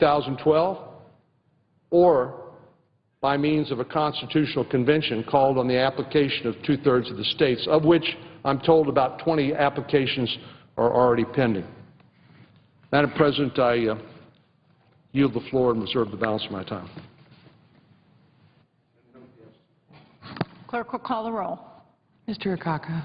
2012, or by means of a constitutional convention called on the application of two-thirds of the states, of which I'm told about 20 applications are already pending. Madam President, I yield the floor and reserve the balance of my time. Clerk will call the roll. Mr. Akaka.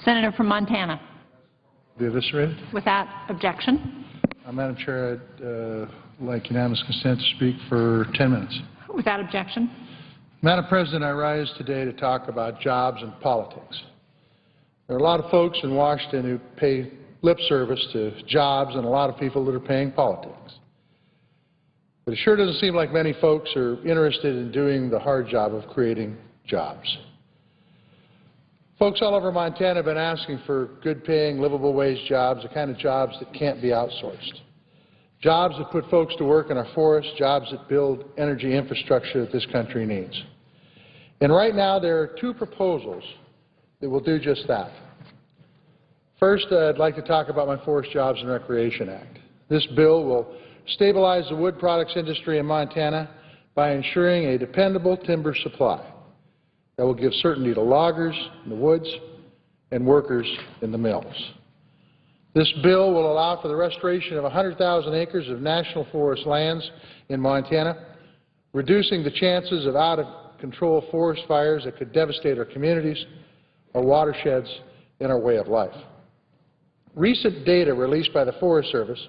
Senator from Montana. Be eviscerated. Without objection. Madam Chair, I'd like unanimous consent to speak for 10 minutes. Without objection. Madam President, I rise today to talk about jobs and politics. There are a lot of folks in Washington who pay lip service to jobs and a lot of people that are paying politics. But it sure doesn't seem like many folks are interested in doing the hard job of creating jobs. Folks all over Montana have been asking for good-paying, livable-wage jobs, the kind of jobs that can't be outsourced. Jobs that put folks to work in our forests, jobs that build energy infrastructure that this country needs. And right now there are two proposals that will do just that. First, I'd like to talk about my Forest Jobs and Recreation Act. This bill will stabilize the wood products industry in Montana by ensuring a dependable timber supply that will give certainty to loggers in the woods and workers in the mills. This bill will allow for the restoration of 100,000 acres of national forest lands in Montana, reducing the chances of out-of-control forest fires that could devastate our communities, our watersheds, and our way of life. Recent data released by the Forest Service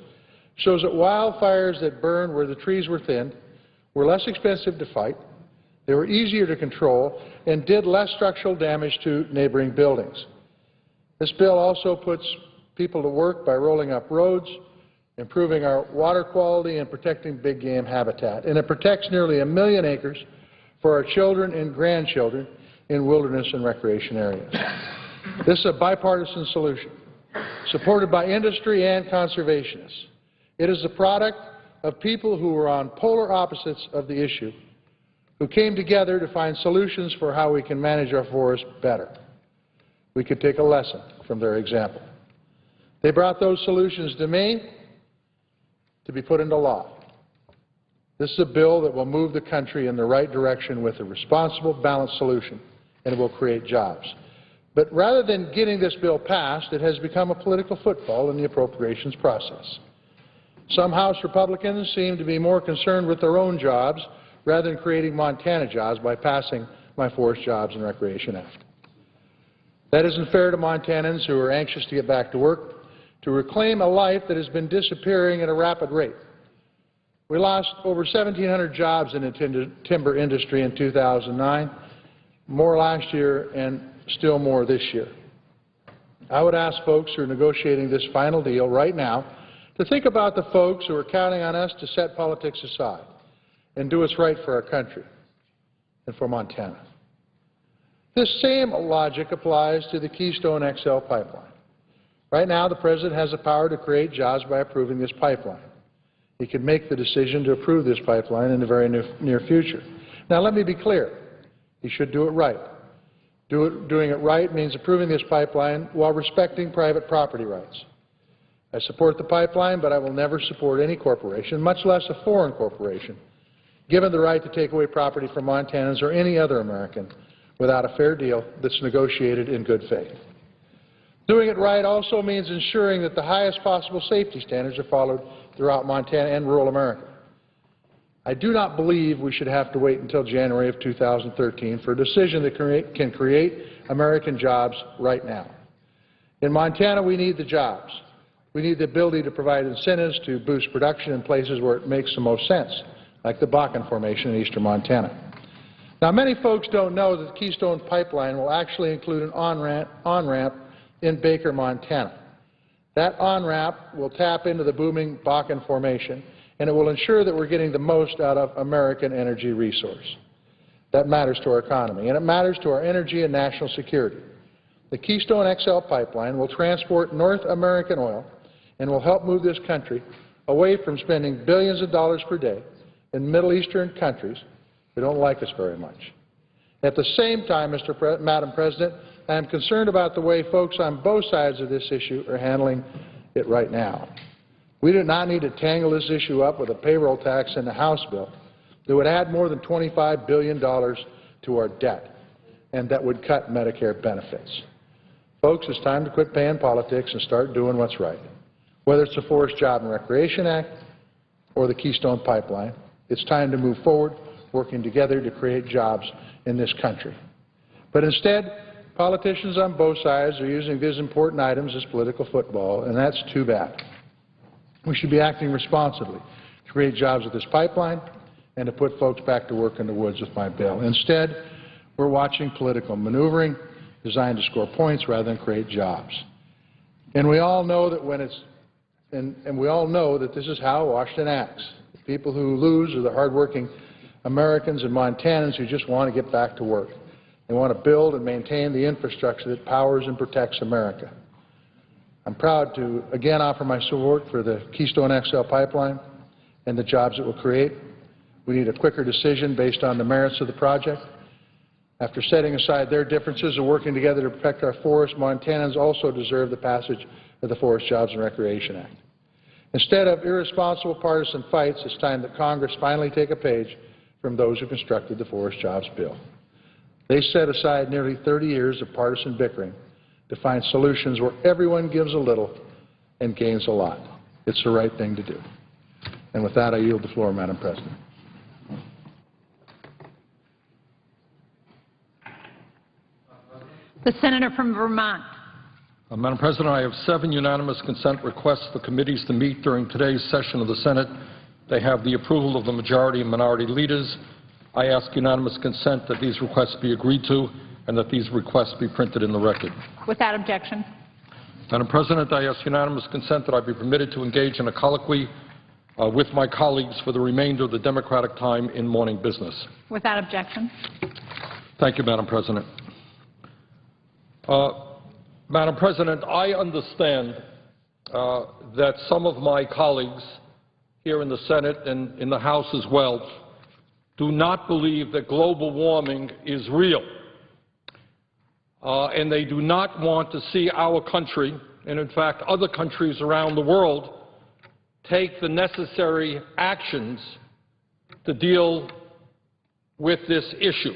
shows that wildfires that burned where the trees were thinned were less expensive to fight, they were easier to control, and did less structural damage to neighboring buildings. This bill also puts people to work by rolling up roads, improving our water quality, and protecting big game habitat. And it protects nearly 1 million acres for our children and grandchildren in wilderness and recreation areas. This is a bipartisan solution, supported by industry and conservationists. It is the product of people who were on polar opposites of the issue, who came together to find solutions for how we can manage our forests better. We could take a lesson from their example. They brought those solutions to me to be put into law. This is a bill that will move the country in the right direction with a responsible, balanced solution, and it will create jobs. But rather than getting this bill passed, it has become a political football in the appropriations process. Some House Republicans seem to be more concerned with their own jobs rather than creating Montana jobs by passing my Forest Jobs and Recreation Act. That isn't fair to Montanans who are anxious to get back to work, to reclaim a life that has been disappearing at a rapid rate. We lost over 1,700 jobs in the timber industry in 2009, more last year and still more this year. I would ask folks who are negotiating this final deal right now to think about the folks who are counting on us to set politics aside and do what's right for our country and for Montana. This same logic applies to the Keystone XL pipeline. Right now, the President has the power to create jobs by approving this pipeline. He could make the decision to approve this pipeline in the very near future. Now, let me be clear. He should do it right. Doing it right means approving this pipeline while respecting private property rights. I support the pipeline, but I will never support any corporation, much less a foreign corporation, given the right to take away property from Montanans or any other American without a fair deal that's negotiated in good faith. Doing it right also means ensuring that the highest possible safety standards are followed throughout Montana and rural America. I do not believe we should have to wait until January of 2013 for a decision that can create American jobs right now. In Montana, we need the jobs. We need the ability to provide incentives to boost production in places where it makes the most sense, like the Bakken Formation in eastern Montana. Now, many folks don't know that the Keystone Pipeline will actually include an on-ramp in Baker, Montana. That on-ramp will tap into the booming Bakken Formation, and it will ensure that we're getting the most out of American energy resource. That matters to our economy, and it matters to our energy and national security. The Keystone XL pipeline will transport North American oil and will help move this country away from spending billions of dollars per day in Middle Eastern countries who don't like us very much. At the same time, Madam President, I am concerned about the way folks on both sides of this issue are handling it right now. We do not need to tangle this issue up with a payroll tax in the House bill that would add more than $25 billion to our debt and that would cut Medicare benefits. Folks, it's time to quit paying politics and start doing what's right. Whether it's the Forest Job and Recreation Act or the Keystone Pipeline, it's time to move forward, working together to create jobs in this country. But instead, Politicians on both sides are using these important items as political football, and that's too bad. We should be acting responsibly to create jobs with this pipeline and to put folks back to work in the woods with my bill. Instead, we're watching political maneuvering designed to score points rather than create jobs. And we all know that we all know that this is how Washington acts. The people who lose are the hardworking Americans and Montanans who just want to get back to work. They want to build and maintain the infrastructure that powers and protects America. I'm proud to again offer my support for the Keystone XL pipeline and the jobs it will create. We need a quicker decision based on the merits of the project. After setting aside their differences and working together to protect our forests, Montanans also deserve the passage of the Forest Jobs and Recreation Act. Instead of irresponsible partisan fights, it's time that Congress finally take a page from those who constructed the Forest Jobs bill. They set aside nearly 30 years of partisan bickering to find solutions where everyone gives a little and gains a lot. It's the right thing to do. And with that, I yield the floor, Madam President. The senator from Vermont. Madam President, I have 7 unanimous consent requests for committees to meet during today's session of the Senate. They have the approval of the majority and minority leaders. I ask unanimous consent that these requests be agreed to and that these requests be printed in the record. Without objection. Madam President, I ask unanimous consent that I be permitted to engage in a colloquy with my colleagues for the remainder of the Democratic time in morning business. Without objection. Thank you, Madam President. Madam President, I understand that some of my colleagues here in the Senate and in the House as well do not believe that global warming is real. And they do not want to see our country, and in fact other countries around the world, take the necessary actions to deal with this issue.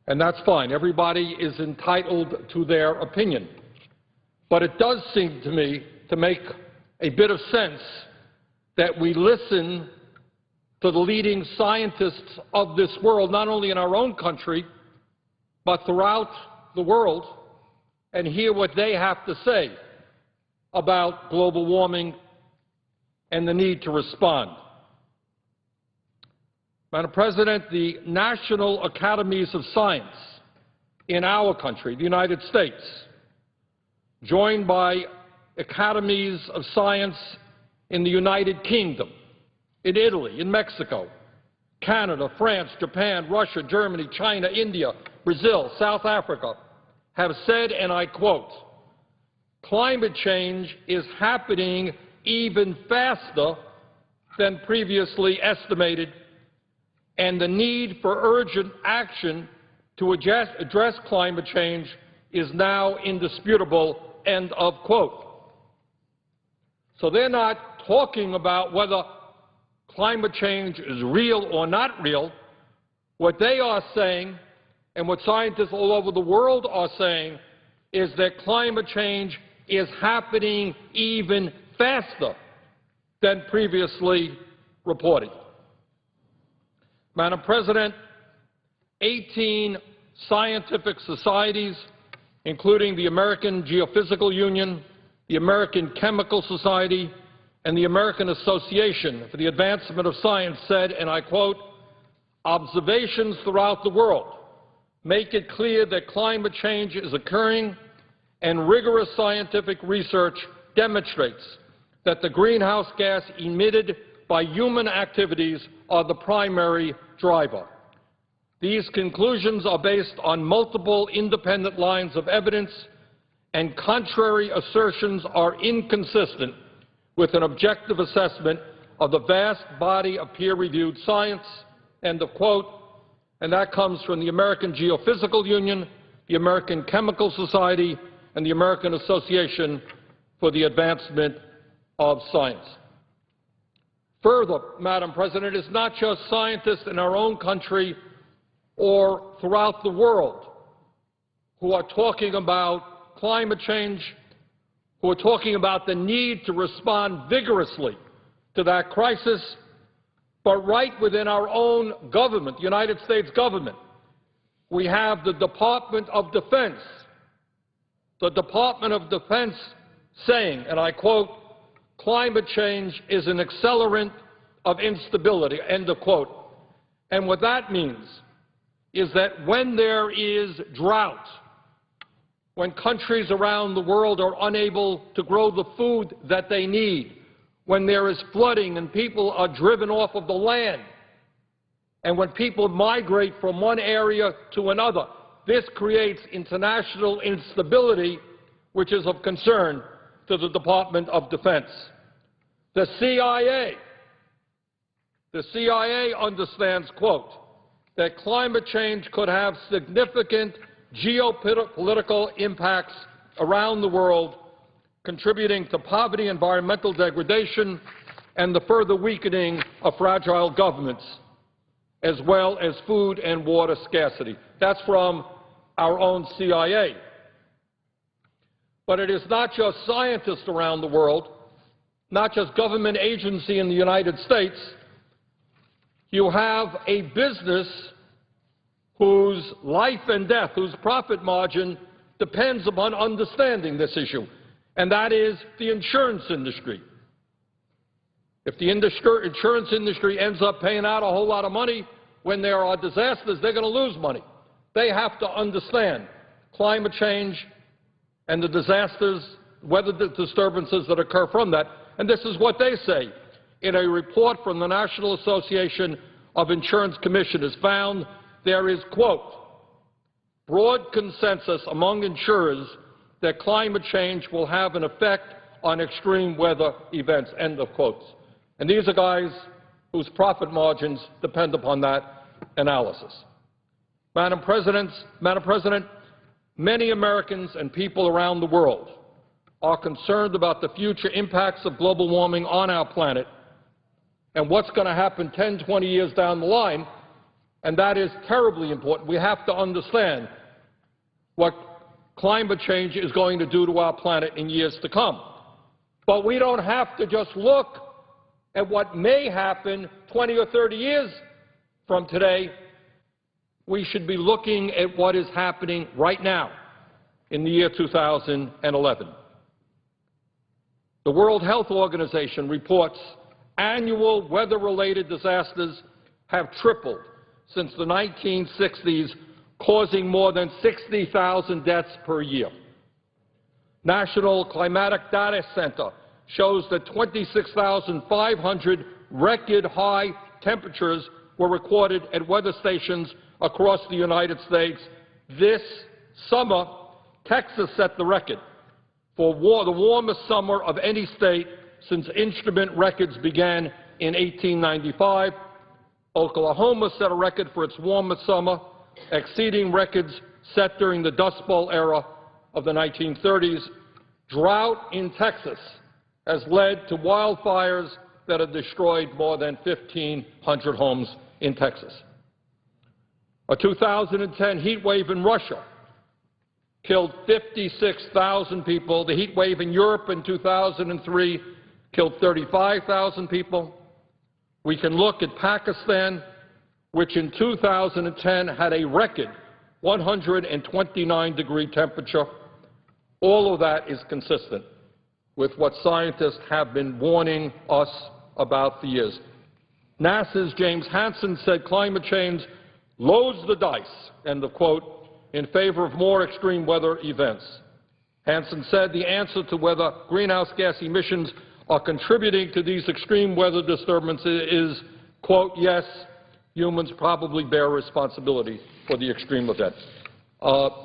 And that's fine. Everybody is entitled to their opinion. But it does seem to me to make a bit of sense that we listen to the leading scientists of this world, not only in our own country, but throughout the world, and hear what they have to say about global warming and the need to respond. Madam President, the National Academies of Science in our country, the United States, joined by academies of science in the United Kingdom, in Italy, in Mexico, Canada, France, Japan, Russia, Germany, China, India, Brazil, South Africa, have said, and I quote, "Climate change is happening even faster than previously estimated, and the need for urgent action to address climate change is now indisputable," end of quote. So they're not talking about whether climate change is real or not real. What they are saying, and what scientists all over the world are saying, is that climate change is happening even faster than previously reported. Madam President, 18 scientific societies, including the American Geophysical Union, the American Chemical Society, and the American Association for the Advancement of Science, said, and I quote, "Observations throughout the world make it clear that climate change is occurring, and rigorous scientific research demonstrates that the greenhouse gas emitted by human activities are the primary driver. These conclusions are based on multiple independent lines of evidence, and contrary assertions are inconsistent with an objective assessment of the vast body of peer-reviewed science," end of quote. And that comes from the American Geophysical Union, the American Chemical Society, and the American Association for the Advancement of Science. Further, Madam President, it's not just scientists in our own country or throughout the world who are talking about climate change, who are talking about the need to respond vigorously to that crisis, but right within our own government, the United States government, we have the Department of Defense. The Department of Defense saying, and I quote, "Climate change is an accelerant of instability," end of quote. And what that means is that when there is drought, when countries around the world are unable to grow the food that they need, when there is flooding and people are driven off of the land, and when people migrate from one area to another, this creates international instability, which is of concern to the Department of Defense. The CIA understands, quote, that climate change could have significant geopolitical impacts around the world, contributing to poverty, environmental degradation, and the further weakening of fragile governments, as well as food and water scarcity. That's from our own CIA. But it is not just scientists around the world, not just government agency in the United States. You have a business whose life and death, whose profit margin depends upon understanding this issue, and that is the insurance industry. If the insurance industry ends up paying out a whole lot of money when there are disasters, they're going to lose money. They have to understand climate change and the disasters, weather disturbances that occur from that. And this is what they say. In a report from the National Association of Insurance Commissioners found there is, quote, broad consensus among insurers that climate change will have an effect on extreme weather events, end of quotes. And these are guys whose profit margins depend upon that analysis. Madam President, many Americans and people around the world are concerned about the future impacts of global warming on our planet and what's going to happen 10, 20 years down the line, and that is terribly important. We have to understand what climate change is going to do to our planet in years to come. But we don't have to just look at what may happen 20 or 30 years from today. We should be looking at what is happening right now in the year 2011. The World Health Organization reports annual weather-related disasters have tripled since the 1960s, causing more than 60,000 deaths per year. National Climatic Data Center shows that 26,500 record-high temperatures were recorded at weather stations across the United States. This summer, Texas set the record for the warmest summer of any state since instrument records began in 1895. Oklahoma set a record for its warmest summer, exceeding records set during the Dust Bowl era of the 1930s. Drought in Texas has led to wildfires that have destroyed more than 1,500 homes in Texas. A 2010 heat wave in Russia killed 56,000 people. The heat wave in Europe in 2003 killed 35,000 people. We can look at Pakistan, which in 2010 had a record 129-degree temperature. All of that is consistent with what scientists have been warning us about for years. NASA's James Hansen said climate change loads the dice, end of quote, in favor of more extreme weather events. Hansen said the answer to whether greenhouse gas emissions are contributing to these extreme weather disturbances is, quote, yes, humans probably bear responsibility for the extreme event.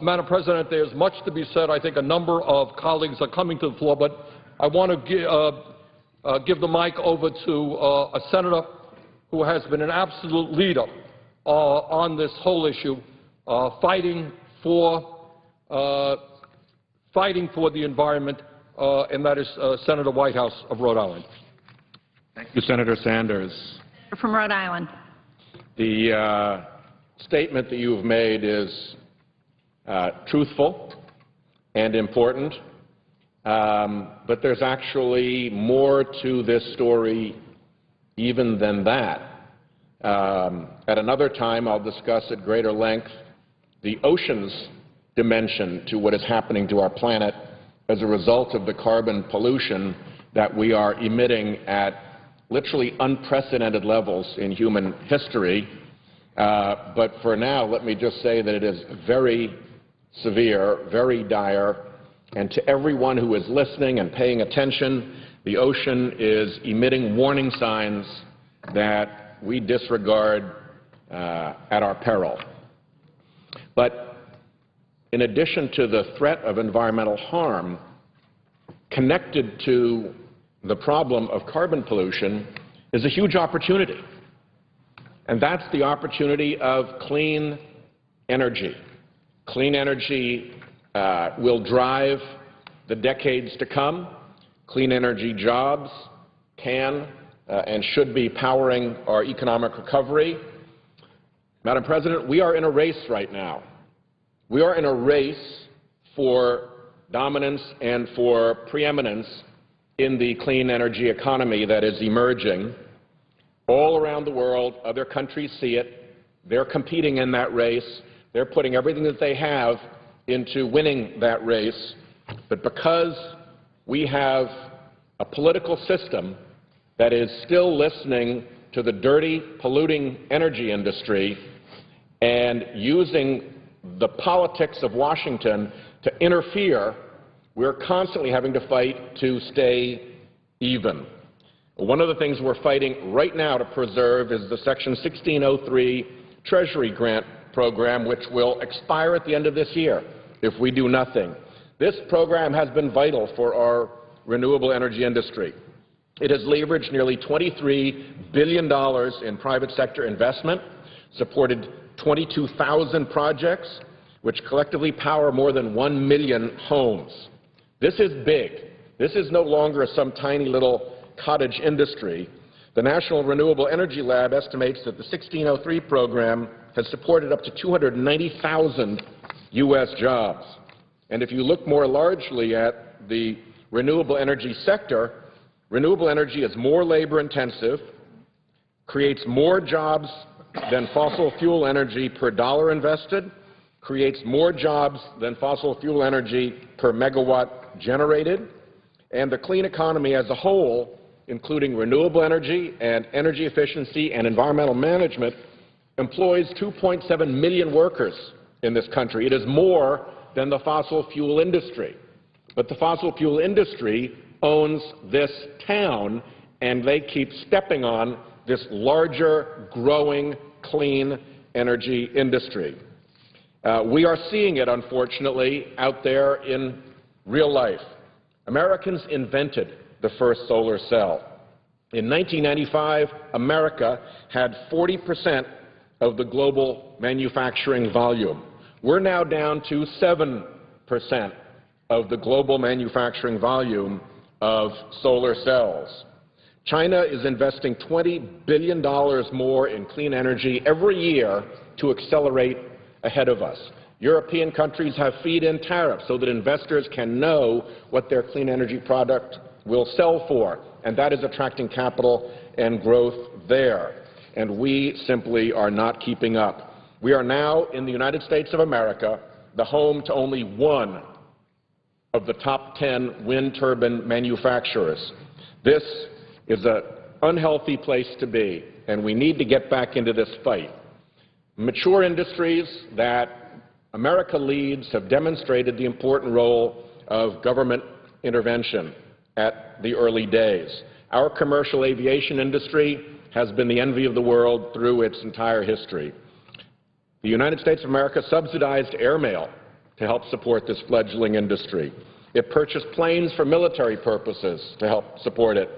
Madam President, there's much to be said. I think a number of colleagues are coming to the floor, but I want to give the mic over to a senator who has been an absolute leader on this whole issue, fighting for the environment, and that is Senator Whitehouse of Rhode Island. Thank you, Senator Sanders. From Rhode Island. The statement that you have made is truthful and important, but there's actually more to this story even than that. At another time, I'll discuss at greater length the ocean's dimension to what is happening to our planet as a result of the carbon pollution that we are emitting at literally unprecedented levels in human history. But for now, let me just say that it is very severe, very dire, and to everyone who is listening and paying attention, the ocean is emitting warning signs that we disregard at our peril. But in addition to the threat of environmental harm, connected to the problem of carbon pollution is a huge opportunity. And that's the opportunity of clean energy. Clean energy will drive the decades to come. Clean energy jobs can and should be powering our economic recovery. Madam President, we are in a race right now. We are in a race for dominance and for preeminence in the clean energy economy that is emerging. All around the world, other countries see it. They're competing in that race. They're putting everything that they have into winning that race. But because we have a political system that is still listening to the dirty, polluting energy industry and using the politics of Washington to interfere, we're constantly having to fight to stay even. One of the things we're fighting right now to preserve is the Section 1603 Treasury Grant Program, which will expire at the end of this year if we do nothing. This program has been vital for our renewable energy industry. It has leveraged nearly $23 billion in private sector investment, supported 22,000 projects, which collectively power more than 1 million homes. This is big. This is no longer some tiny little cottage industry. The National Renewable Energy Lab estimates that the 1603 program has supported up to 290,000 U.S. jobs. And if you look more largely at the renewable energy sector, renewable energy is more labor-intensive, creates more jobs than fossil fuel energy per dollar invested, creates more jobs than fossil fuel energy per megawatt generated, and the clean economy as a whole, including renewable energy and energy efficiency and environmental management, employs 2.7 million workers in this country. It is more than the fossil fuel industry. But the fossil fuel industry owns this town, and they keep stepping on this larger, growing, clean energy industry. We are seeing it, unfortunately, out there in real life. Americans invented the first solar cell. In 1995, America had 40% of the global manufacturing volume. We're now down to 7% of the global manufacturing volume of solar cells. China is investing $20 billion more in clean energy every year to accelerate ahead of us. European countries have feed-in tariffs so that investors can know what their clean energy product will sell for, and that is attracting capital and growth there. And we simply are not keeping up. We are now, in the United States of America, the home to only one of the top 10 wind turbine manufacturers. This is an unhealthy place to be, and we need to get back into this fight. Mature industries that America leads have demonstrated the important role of government intervention at the early days. Our commercial aviation industry has been the envy of the world through its entire history. The United States of America subsidized airmail to help support this fledgling industry. It purchased planes for military purposes to help support it,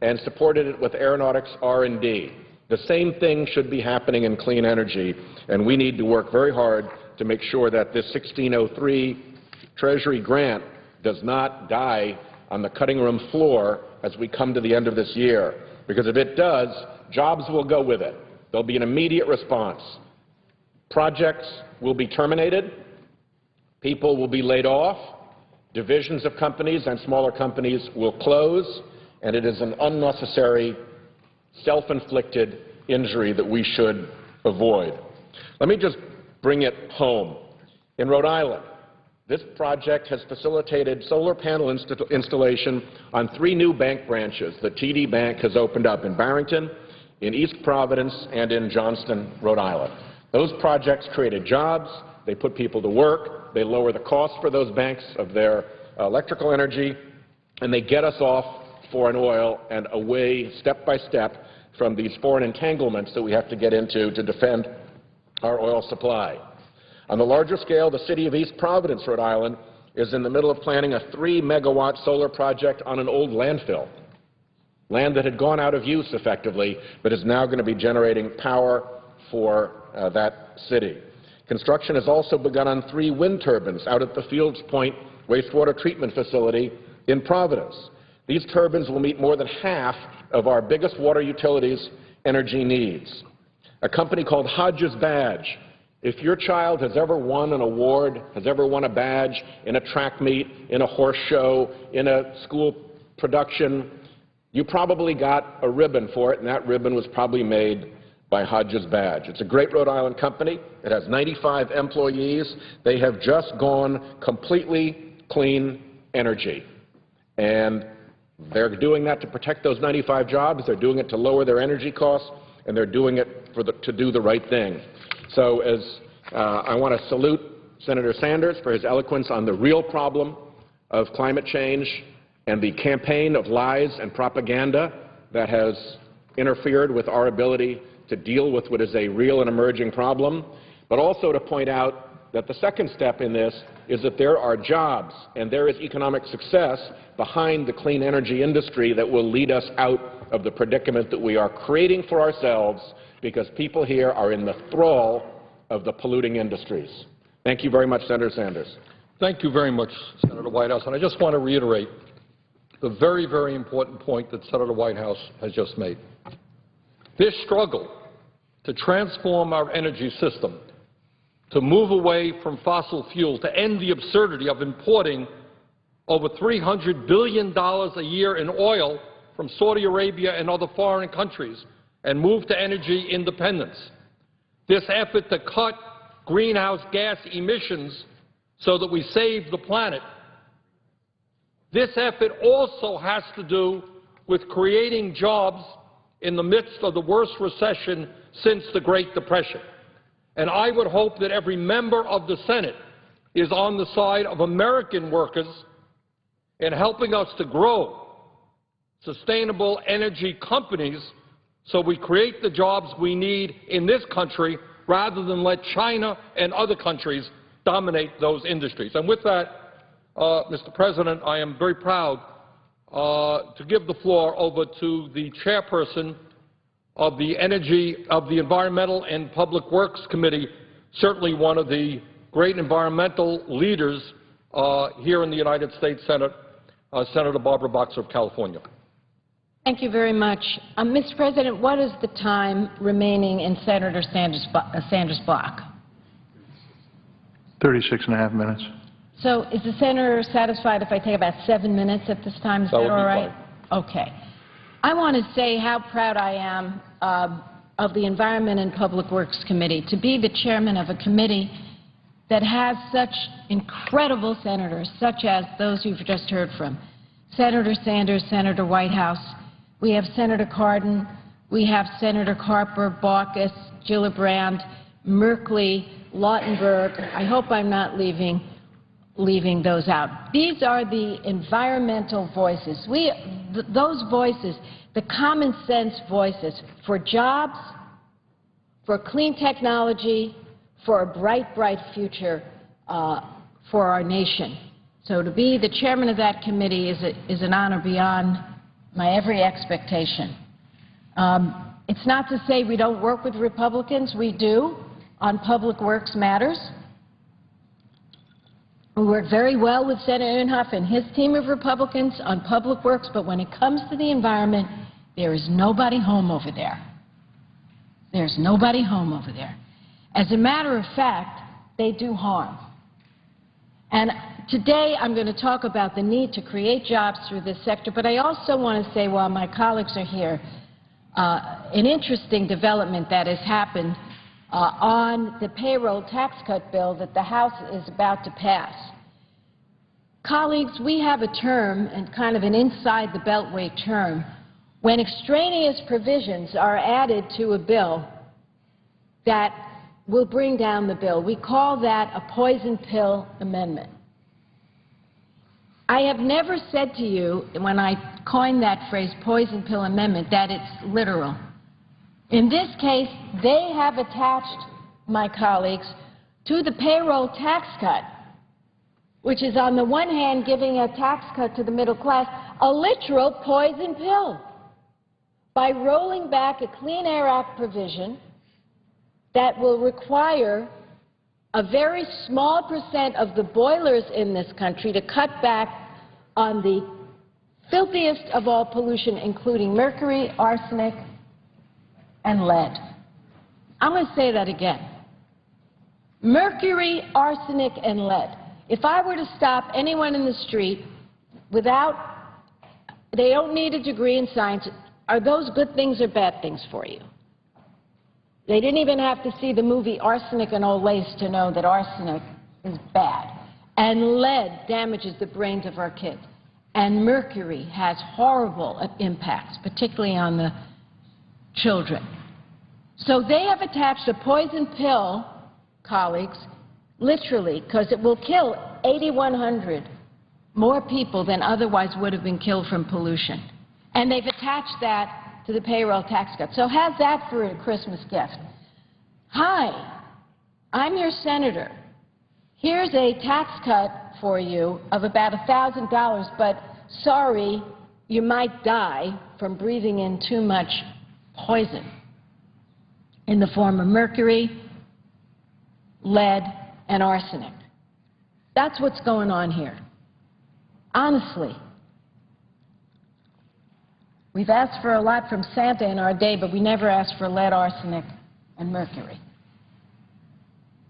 and supported it with aeronautics R&D. The same thing should be happening in clean energy, and we need to work very hard to make sure that this 1603 Treasury grant does not die on the cutting room floor as we come to the end of this year. Because if it does, jobs will go with it. There'll be an immediate response. Projects will be terminated. People will be laid off. Divisions of companies and smaller companies will close. And it is an unnecessary, self-inflicted injury that we should avoid. Let me just bring it home In Rhode Island, this project has facilitated solar panel installation on 3 new bank branches that TD Bank has opened up in Barrington, in East Providence, and in Johnston, Rhode Island. Those projects created jobs, they put people to work, they lower the cost for those banks of their electrical energy, and they get us off foreign oil and away, step by step, from these foreign entanglements that we have to get into to defend our oil supply. On the larger scale, the city of East Providence, Rhode Island, is in the middle of planning a 3-megawatt solar project on an old landfill, land that had gone out of use effectively, but is now going to be generating power for that city. Construction has also begun on 3 wind turbines out at the Fields Point wastewater treatment facility in Providence. These turbines will meet more than half of our biggest water utilities' energy needs. A company called Hodges Badge. If your child has ever won an award, has ever won a badge in a track meet, in a horse show, in a school production, you probably got a ribbon for it, and that ribbon was probably made by Hodges Badge. It's a great Rhode Island company. It has 95 employees. They have just gone completely clean energy. And they're doing that to protect those 95 jobs. They're doing it to lower their energy costs, and they're doing it to do the right thing. So as I want to salute Senator Sanders for his eloquence on the real problem of climate change and the campaign of lies and propaganda that has interfered with our ability to deal with what is a real and emerging problem, but also to point out that the second step in this is that there are jobs and there is economic success behind the clean energy industry that will lead us out of the predicament that we are creating for ourselves because people here are in the thrall of the polluting industries. Thank you very much, Senator Sanders. Thank you very much, Senator Whitehouse. And I just want to reiterate the very, very important point that Senator Whitehouse has just made. This struggle to transform our energy system, to move away from fossil fuels, to end the absurdity of importing over $300 billion a year in oil from Saudi Arabia and other foreign countries, and move to energy independence. This effort to cut greenhouse gas emissions so that we save the planet. This effort also has to do with creating jobs in the midst of the worst recession since the Great Depression. And I would hope that every member of the Senate is on the side of American workers in helping us to grow sustainable energy companies so we create the jobs we need in this country rather than let China and other countries dominate those industries. And with that, Mr. President, I am very proud to give the floor over to the chairperson of the Environmental and Public Works Committee, certainly one of the great environmental leaders here in the United States Senate, Senator Barbara Boxer of California. Thank you very much. Mr. President, what is the time remaining in Senator Sanders' block? 36.5 minutes. So is the senator satisfied if I take about 7 minutes at this time? Is that all right? Okay. I want to say how proud I am of the Environment and Public Works Committee to be the chairman of a committee that has such incredible senators, such as those you've just heard from. Senator Sanders, Senator Whitehouse. We have Senator Cardin. We have Senator Carper, Baucus, Gillibrand, Merkley, Lautenberg. I hope I'm not leaving those out. These are the environmental voices. Those voices, the common sense voices for jobs, for clean technology, for a bright, bright future for our nation. So to be the chairman of that committee is an honor beyond my every expectation. It's not to say we don't work with Republicans. We do on public works matters. We work very well with Senator Inhofe and his team of Republicans on public works, but when it comes to the environment, there is nobody home over there. There's nobody home over there. As a matter of fact, they do harm. And today I'm going to talk about the need to create jobs through this sector, but I also want to say, while my colleagues are here, an interesting development that has happened on the payroll tax cut bill that the House is about to pass. Colleagues, we have a term, and kind of an inside the Beltway term, when extraneous provisions are added to a bill that will bring down the bill. We call that a poison pill amendment. I have never said to you, when I coined that phrase, poison pill amendment, that it's literal. In this case, they have attached, my colleagues, to the payroll tax cut, which is on the one hand giving a tax cut to the middle class, a literal poison pill by rolling back a Clean Air Act provision that will require a very small percent of the boilers in this country to cut back on the filthiest of all pollution, including mercury, arsenic, and lead. I'm going to say that again. Mercury, arsenic, and lead. If I were to stop anyone in the street without, they don't need a degree in science, are those good things or bad things for you? They didn't even have to see the movie Arsenic and Old Lace to know that arsenic is bad. And lead damages the brains of our kids. And mercury has horrible impacts, particularly on the children. So they have attached a poison pill, colleagues, literally, because it will kill 8,100 more people than otherwise would have been killed from pollution. And they've attached that to the payroll tax cut. So have that for a Christmas gift. Hi, I'm your senator. Here's a tax cut for you of about $1,000, but sorry, you might die from breathing in too much poison in the form of mercury, lead, and arsenic. That's what's going on here. Honestly. We've asked for a lot from Santa in our day, but we never asked for lead, arsenic, and mercury.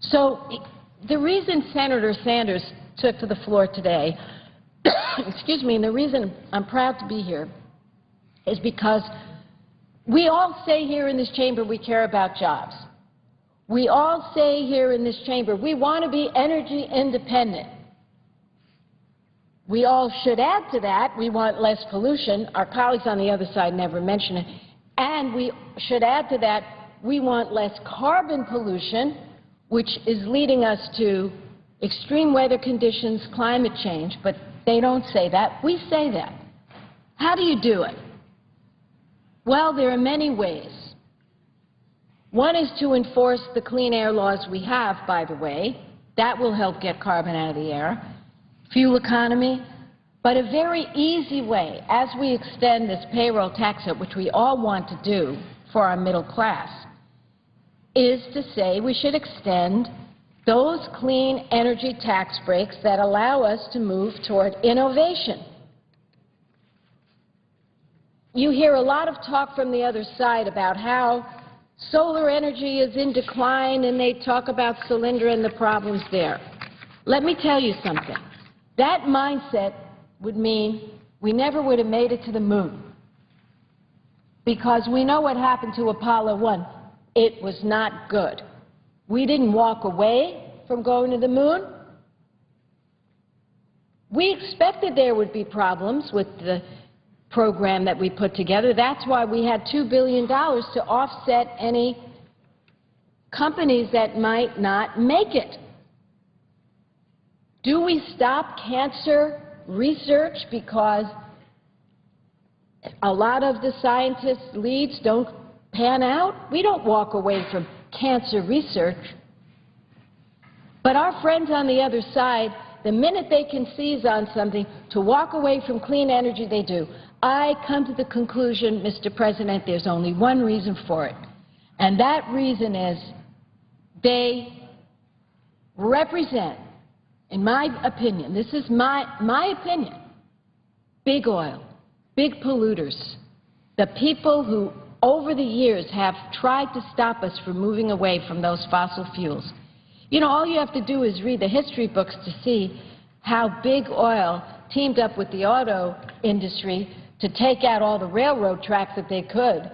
So the reason Senator Sanders took to the floor today, excuse me, and the reason I'm proud to be here is because we all say here in this chamber we care about jobs. We all say here in this chamber we want to be energy independent. We all should add to that, we want less pollution. Our colleagues on the other side never mention it. And we should add to that, we want less carbon pollution, which is leading us to extreme weather conditions, climate change, but they don't say that. We say that. How do you do it? Well, there are many ways. One is to enforce the clean air laws we have, by the way. That will help get carbon out of the air. Fuel economy, but a very easy way, as we extend this payroll tax cut, which we all want to do for our middle class, is to say we should extend those clean energy tax breaks that allow us to move toward innovation. You hear a lot of talk from the other side about how solar energy is in decline, and they talk about Solyndra and the problems there. Let me tell you something. That mindset would mean we never would have made it to the moon, because we know what happened to Apollo 1. It was not good. We didn't walk away from going to the moon. We expected there would be problems with the program that we put together. That's why we had $2 billion to offset any companies that might not make it. Do we stop cancer research because a lot of the scientists' leads don't pan out? We don't walk away from cancer research. But our friends on the other side, the minute they can seize on something to walk away from clean energy, they do. I come to the conclusion, Mr. President, there's only one reason for it. And that reason is they represent, in my opinion, this is my opinion, big oil, big polluters, the people who over the years have tried to stop us from moving away from those fossil fuels. You know, all you have to do is read the history books to see how big oil teamed up with the auto industry to take out all the railroad tracks that they could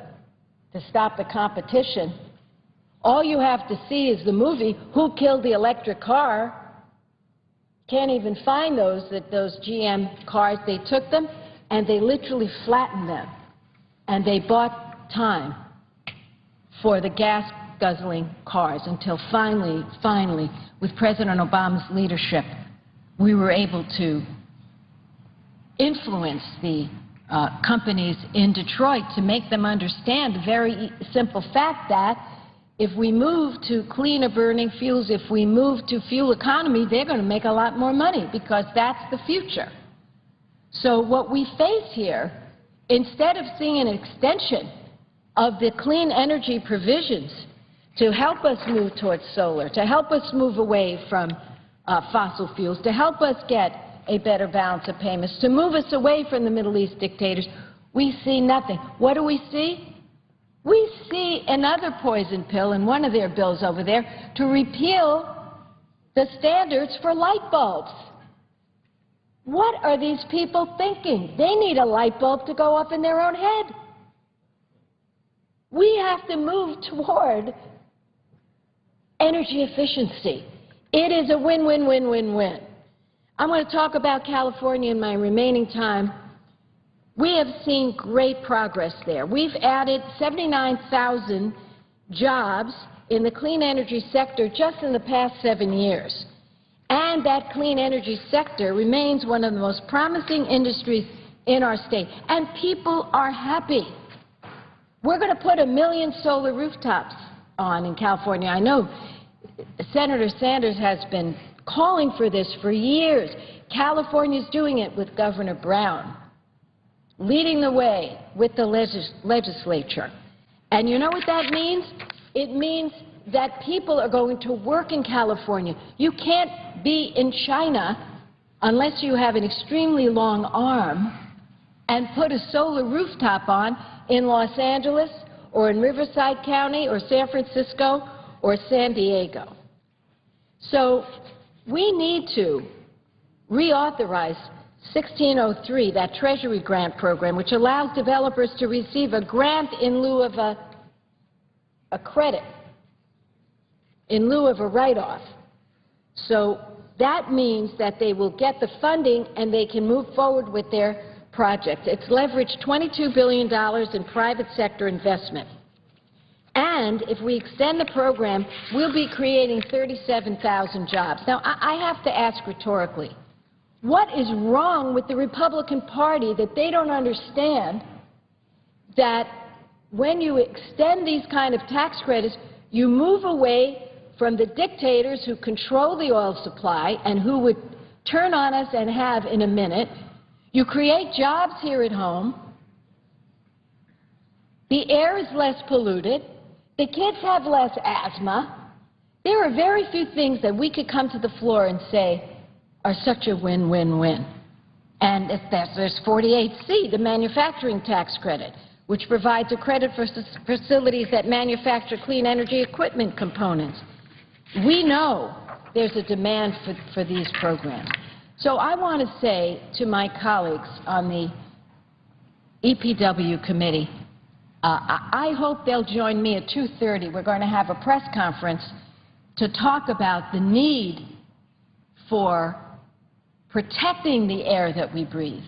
to stop the competition. All you have to see is the movie Who Killed the Electric Car. Can't even find those GM cars. They took them and they literally flattened them. And they bought time for the gas-guzzling cars until finally, with President Obama's leadership, we were able to influence the companies in Detroit to make them understand the very simple fact that if we move to cleaner burning fuels, if we move to fuel economy, they're going to make a lot more money because that's the future. So what we face here, instead of seeing an extension of the clean energy provisions to help us move towards solar, to help us move away from fossil fuels, to help us get a better balance of payments, to move us away from the Middle East dictators, we see nothing. What do we see? We see another poison pill in one of their bills over there to repeal the standards for light bulbs. What are these people thinking? They need a light bulb to go off in their own head. We have to move toward energy efficiency. It is a win-win-win-win-win. I'm going to talk about California in my remaining time. We have seen great progress there. We've added 79,000 jobs in the clean energy sector just in the past 7 years. And that clean energy sector remains one of the most promising industries in our state. And people are happy. We're going to put 1 million solar rooftops on in California. I know Senator Sanders has been calling for this for years. California's doing it with Governor Brown, leading the way with the legislature. And you know what that means? It means that people are going to work in California. You can't be in China unless you have an extremely long arm and put a solar rooftop on in Los Angeles or in Riverside County or San Francisco or San Diego. So we need to reauthorize 1603, that Treasury grant program, which allows developers to receive a grant in lieu of a credit, in lieu of a write-off. So that means that they will get the funding and they can move forward with their projects. It's leveraged $22 billion in private sector investment. And if we extend the program, we'll be creating 37,000 jobs. Now, I have to ask rhetorically, what is wrong with the Republican Party that they don't understand that when you extend these kind of tax credits, you move away from the dictators who control the oil supply and who would turn on us and have in a minute. You create jobs here at home. The air is less polluted. The kids have less asthma. There are very few things that we could come to the floor and say are such a win-win-win. And there's 48C, the manufacturing tax credit, which provides a credit for facilities that manufacture clean energy equipment components. We know there's a demand for these programs. So I want to say to my colleagues on the EPW committee, I hope they'll join me at 2:30. We're going to have a press conference to talk about the need for protecting the air that we breathe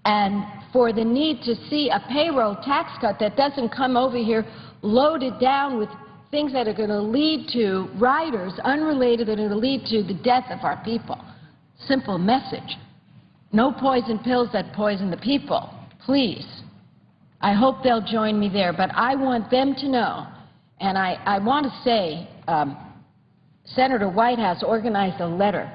and for the need to see a payroll tax cut that doesn't come over here loaded down with things that are going to lead to riders unrelated that are going to lead to the death of our people. Simple message. No poison pills that poison the people. Please. I hope they'll join me there, but I want them to know, and I want to say Senator Whitehouse organized a letter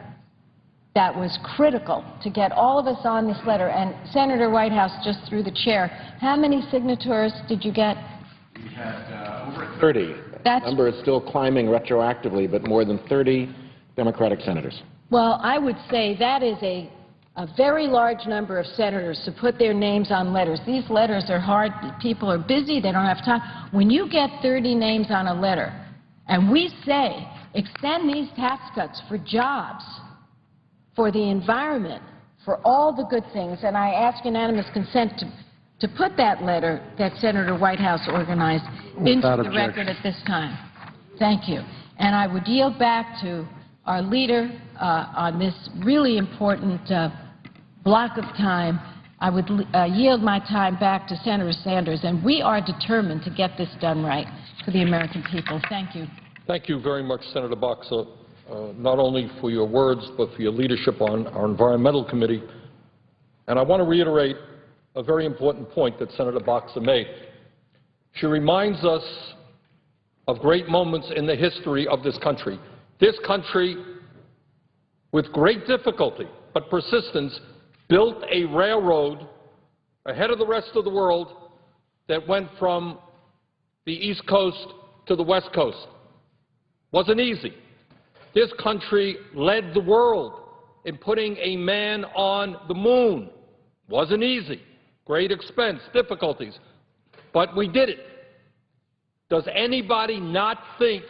that was critical to get all of us on this letter, and Senator Whitehouse, just through the chair, how many signatures did you get? We had over 30. That number is still climbing retroactively, but more than 30 Democratic senators. Well, I would say that is a very large number of senators to put their names on letters. These letters are hard. People are busy. They don't have time. When you get 30 names on a letter, and we say, extend these tax cuts for jobs, for the environment, for all the good things, and I ask unanimous consent to put that letter that Senator Whitehouse organized into the record at this time. Thank you. And I would yield back to our leader on this really important block of time. I would yield my time back to Senator Sanders, and we are determined to get this done right for the American people. Thank you. Thank you very much, Senator Boxer, not only for your words, but for your leadership on our Environmental Committee. And I want to reiterate a very important point that Senator Boxer made. She reminds us of great moments in the history of this country. This country, with great difficulty but persistence, built a railroad ahead of the rest of the world that went from the East Coast to the West Coast. Wasn't easy. This country led the world in putting a man on the moon. Wasn't easy. Great expense, difficulties. But we did it. Does anybody not think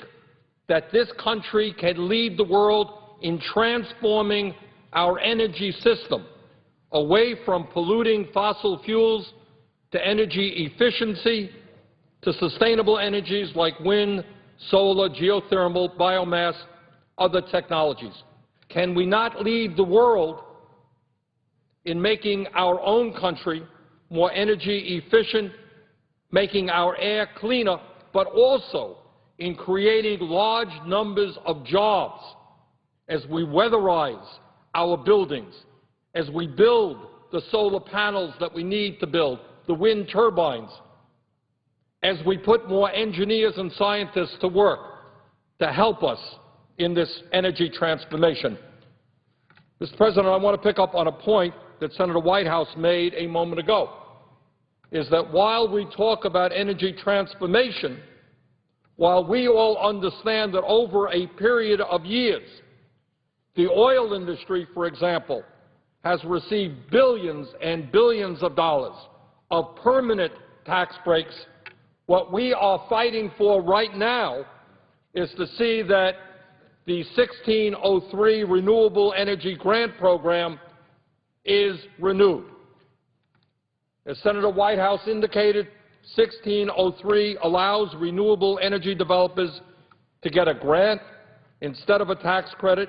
that this country can lead the world in transforming our energy system away from polluting fossil fuels to energy efficiency, to sustainable energies like wind, solar, geothermal, biomass, other technologies? Can we not lead the world in making our own country more energy efficient, making our air cleaner, but also in creating large numbers of jobs as we weatherize our buildings, as we build the solar panels that we need to build, the wind turbines, as we put more engineers and scientists to work to help us in this energy transformation? Mr. President, I want to pick up on a point that Senator Whitehouse made a moment ago, is that while we talk about energy transformation, while we all understand that over a period of years, the oil industry, for example, has received billions and billions of dollars of permanent tax breaks, what we are fighting for right now is to see that the 1603 Renewable Energy Grant Program is renewed. As Senator Whitehouse indicated, 1603 allows renewable energy developers to get a grant instead of a tax credit.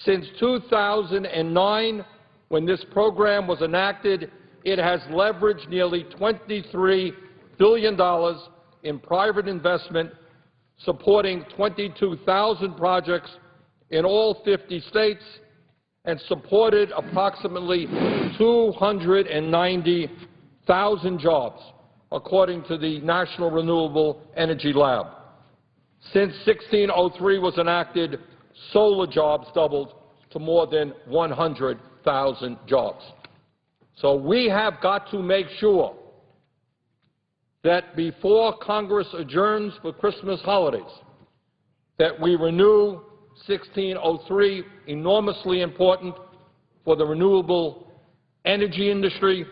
Since 2009, when this program was enacted, it has leveraged nearly $23 billion in private investment, supporting 22,000 projects in all 50 states, and supported approximately 290,000 jobs, according to the National Renewable Energy Lab. Since 1603 was enacted, solar jobs doubled to more than 100,000 jobs. So we have got to make sure that before Congress adjourns for Christmas holidays, that we renew 1603, enormously important for the renewable energy industry,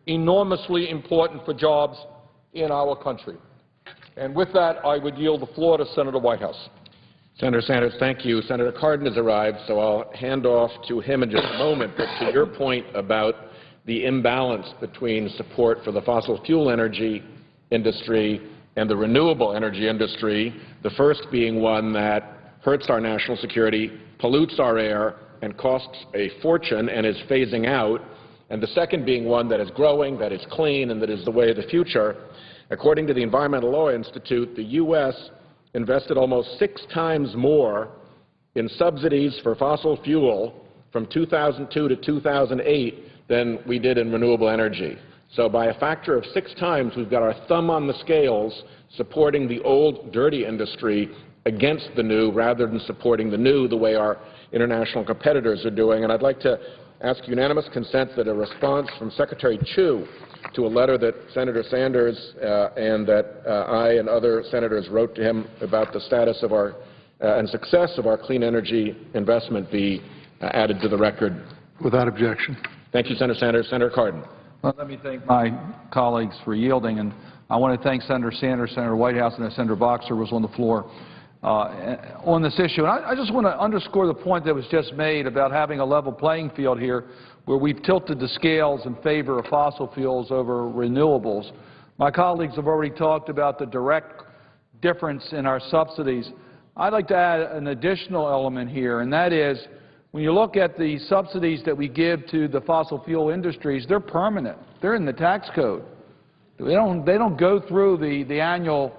enormously important for jobs in our country. And with that, I would yield the floor to Senator Whitehouse. Senator Sanders, thank you. Senator Cardin has arrived, so I'll hand off to him in just a moment. But to your point about the imbalance between support for the fossil fuel energy industry and the renewable energy industry, the first being one that hurts our national security, pollutes our air, and costs a fortune and is phasing out, and the second being one that is growing, that is clean, and that is the way of the future. According to the Environmental Law Institute, the U.S. invested almost 6 times more in subsidies for fossil fuel from 2002 to 2008 than we did in renewable energy. So by a factor of 6 times, we've got our thumb on the scales supporting the old, dirty industry against the new rather than supporting the new the way our international competitors are doing. And I'd like to ask unanimous consent that a response from Secretary Chu to a letter that Senator Sanders and that I and other senators wrote to him about the status of our and success of our clean energy investment be added to the record. Without objection. Thank you, Senator Sanders. Senator Cardin. Well, let me thank my colleagues for yielding, and I want to thank Senator Sanders, Senator Whitehouse, and Senator Boxer was on the floor on this issue. And I just want to underscore the point that was just made about having a level playing field here where we've tilted the scales in favor of fossil fuels over renewables. My colleagues have already talked about the direct difference in our subsidies. I'd like to add an additional element here, and that is when you look at the subsidies that we give to the fossil fuel industries, they're permanent. They're in the tax code. They don't go through the annual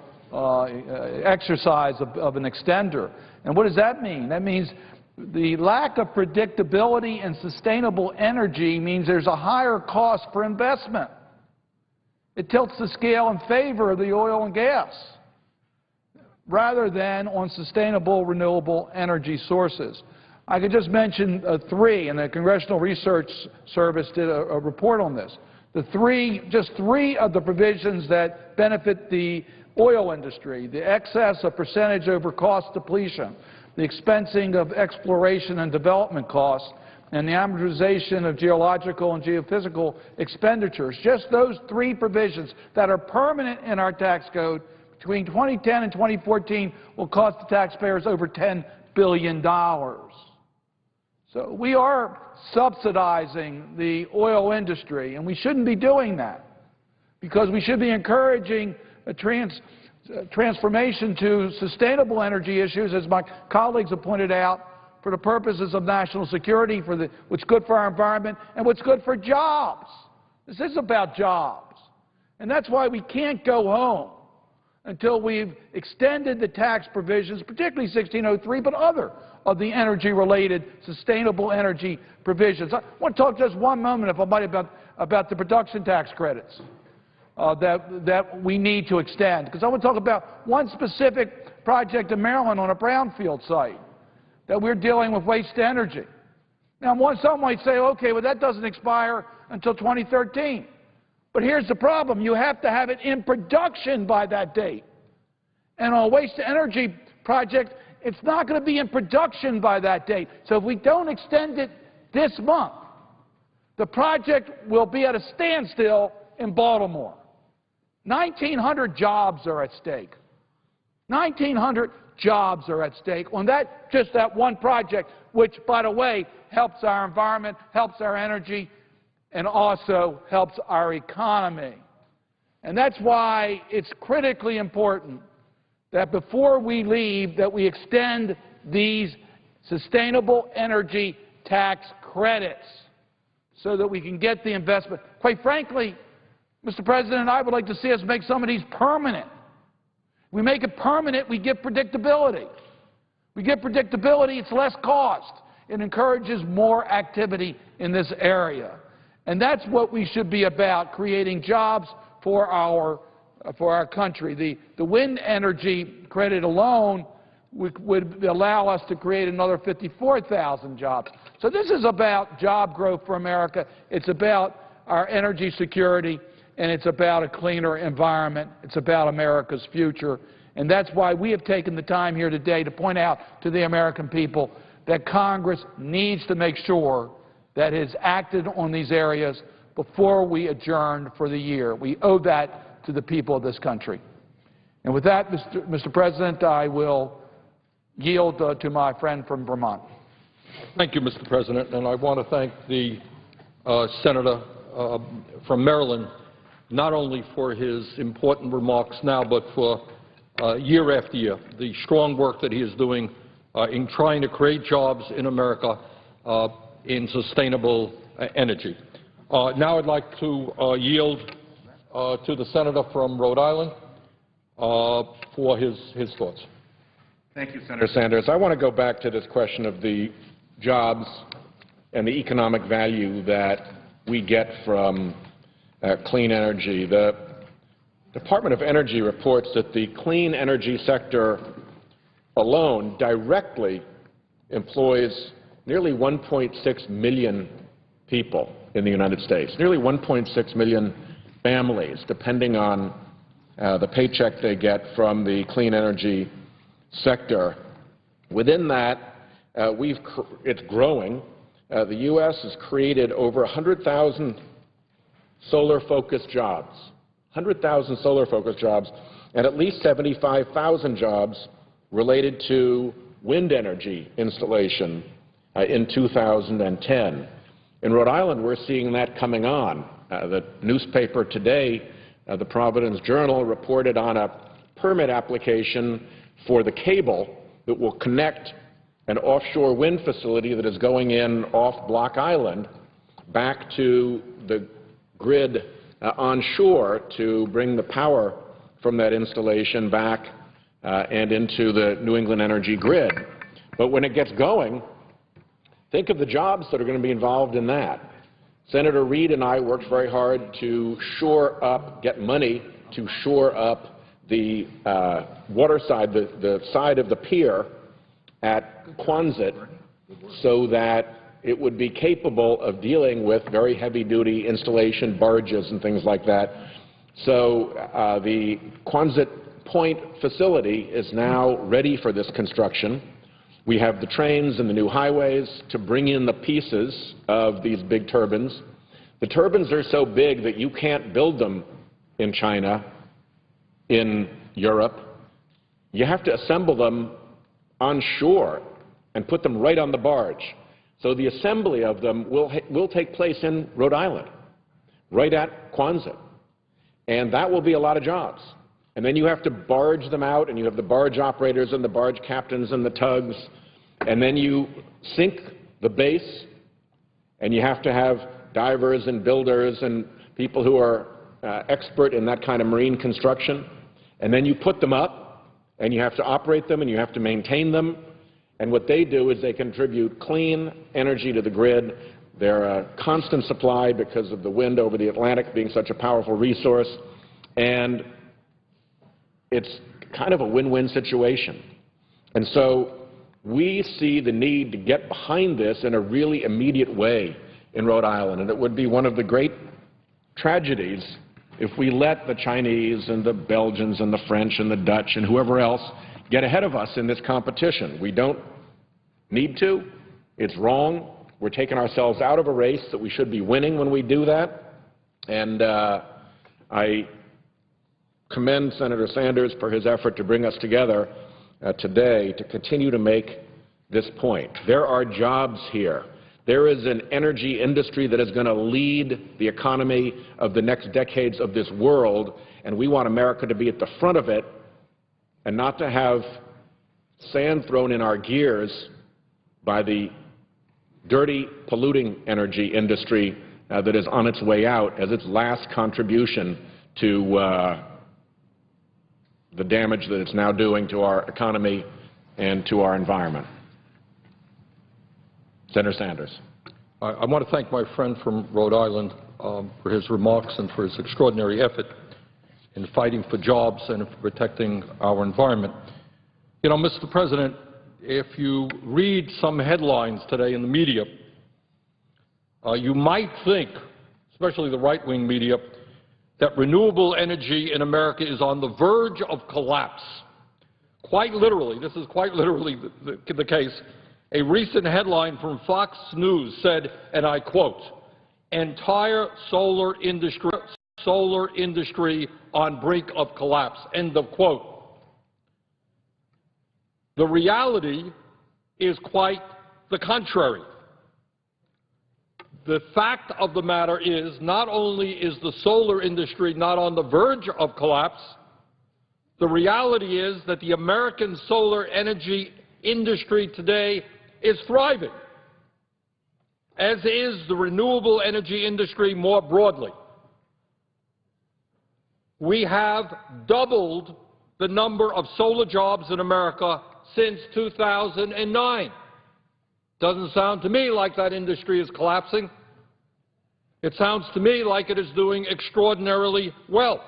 exercise of an extender. And what does that mean? That means the lack of predictability and sustainable energy means there's a higher cost for investment. It tilts the scale in favor of the oil and gas rather than on sustainable renewable energy sources. I could just mention three, and the Congressional Research Service did a report on this. Just three of the provisions that benefit the oil industry: the excess of percentage over cost depletion, the expensing of exploration and development costs, and the amortization of geological and geophysical expenditures. Just those three provisions that are permanent in our tax code between 2010 and 2014 will cost the taxpayers over $10 billion. So we are subsidizing the oil industry, and we shouldn't be doing that, because we should be encouraging a transformation to sustainable energy issues, as my colleagues have pointed out, for the purposes of national security, what's good for our environment, and what's good for jobs. This is about jobs. And that's why we can't go home until we've extended the tax provisions, particularly 1603, but other of the energy-related sustainable energy provisions. I want to talk just one moment, if I might, about the production tax credits that we need to extend, because I want to talk about one specific project in Maryland on a brownfield site that we're dealing with waste energy. Now, some might say, okay, well, that doesn't expire until 2013. But here's the problem. You have to have it in production by that date. And on a waste energy project, it's not going to be in production by that date. So if we don't extend it this month, the project will be at a standstill in Baltimore. 1,900 jobs are at stake. 1,900 jobs are at stake on just that one project, which, by the way, helps our environment, helps our energy, and also helps our economy. And that's why it's critically important that before we leave, that we extend these sustainable energy tax credits so that we can get the investment. Quite frankly, Mr. President, I would like to see us make some of these permanent. We make it permanent, we get predictability. We get predictability, it's less cost. It encourages more activity in this area. And that's what we should be about, creating jobs for our country. The wind energy credit alone would allow us to create another 54,000 jobs. So this is about job growth for America. It's about our energy security, and it's about a cleaner environment. It's about America's future. And that's why we have taken the time here today to point out to the American people that Congress needs to make sure that it has acted on these areas before we adjourn for the year. We owe that to the people of this country. And with that, Mr. President, I will yield to my friend from Vermont. Thank you, Mr. President. And I want to thank the Senator from Maryland, not only for his important remarks now, but for year after year, the strong work that he is doing in trying to create jobs in America in sustainable energy. Now I'd like to yield to the Senator from Rhode Island for his thoughts. Thank you, Senator Sanders. I want to go back to this question of the jobs and the economic value that we get from clean energy. The Department of Energy reports that the clean energy sector alone directly employs nearly 1.6 million people in the United States, nearly 1.6 million families, depending on the paycheck they get from the clean energy sector. Within that, it's growing. The U.S. has created over 100,000 solar-focused jobs, 100,000 solar-focused jobs, and at least 75,000 jobs related to wind energy installation in 2010. In Rhode Island, we're seeing that coming on. The newspaper today, the Providence Journal, reported on a permit application for the cable that will connect an offshore wind facility that is going in off Block Island back to the grid onshore to bring the power from that installation back and into the New England energy grid. But when it gets going, think of the jobs that are going to be involved in that. Senator Reid and I worked very hard to shore up, get money to shore up the water side, the side of the pier at Quonset, so that it would be capable of dealing with very heavy-duty installation barges and things like that. So the Quonset Point facility is now ready for this construction. We have the trains and the new highways to bring in the pieces of these big turbines. The turbines are so big that you can't build them in China, in Europe. You have to assemble them on shore and put them right on the barge. So the assembly of them will take place in Rhode Island, right at Quonset. And that will be a lot of jobs. And then you have to barge them out, and you have the barge operators and the barge captains and the tugs, and then you sink the base, and you have to have divers and builders and people who are expert in that kind of marine construction, and then you put them up, and you have to operate them, and you have to maintain them. And what they do is they contribute clean energy to the grid. They're a constant supply because of the wind over the Atlantic being such a powerful resource. And it's kind of a win-win situation. And so we see the need to get behind this in a really immediate way in Rhode Island. And it would be one of the great tragedies if we let the Chinese and the Belgians and the French and the Dutch and whoever else get ahead of us in this competition. We don't need to. It's wrong. We're taking ourselves out of a race that we should be winning when we do that. And I commend Senator Sanders for his effort to bring us together today to continue to make this point. There are jobs here. There is an energy industry that is going to lead the economy of the next decades of this world, and we want America to be at the front of it and not to have sand thrown in our gears by the dirty, polluting energy industry that is on its way out as its last contribution to the damage that it's now doing to our economy and to our environment. Senator Sanders. I want to thank my friend from Rhode Island for his remarks and for his extraordinary effort in fighting for jobs and for protecting our environment. You know, Mr. President, if you read some headlines today in the media, you might think, especially the right-wing media, that renewable energy in America is on the verge of collapse. Quite literally, this is quite literally the case. A recent headline from Fox News said, and I quote, "Entire solar industry on brink of collapse," end of quote. The reality is quite the contrary. The fact of the matter is, not only is the solar industry not on the verge of collapse, the reality is that the American solar energy industry today is thriving, as is the renewable energy industry more broadly. We have doubled the number of solar jobs in America since 2009. Doesn't sound to me like that industry is collapsing. It sounds to me like it is doing extraordinarily well.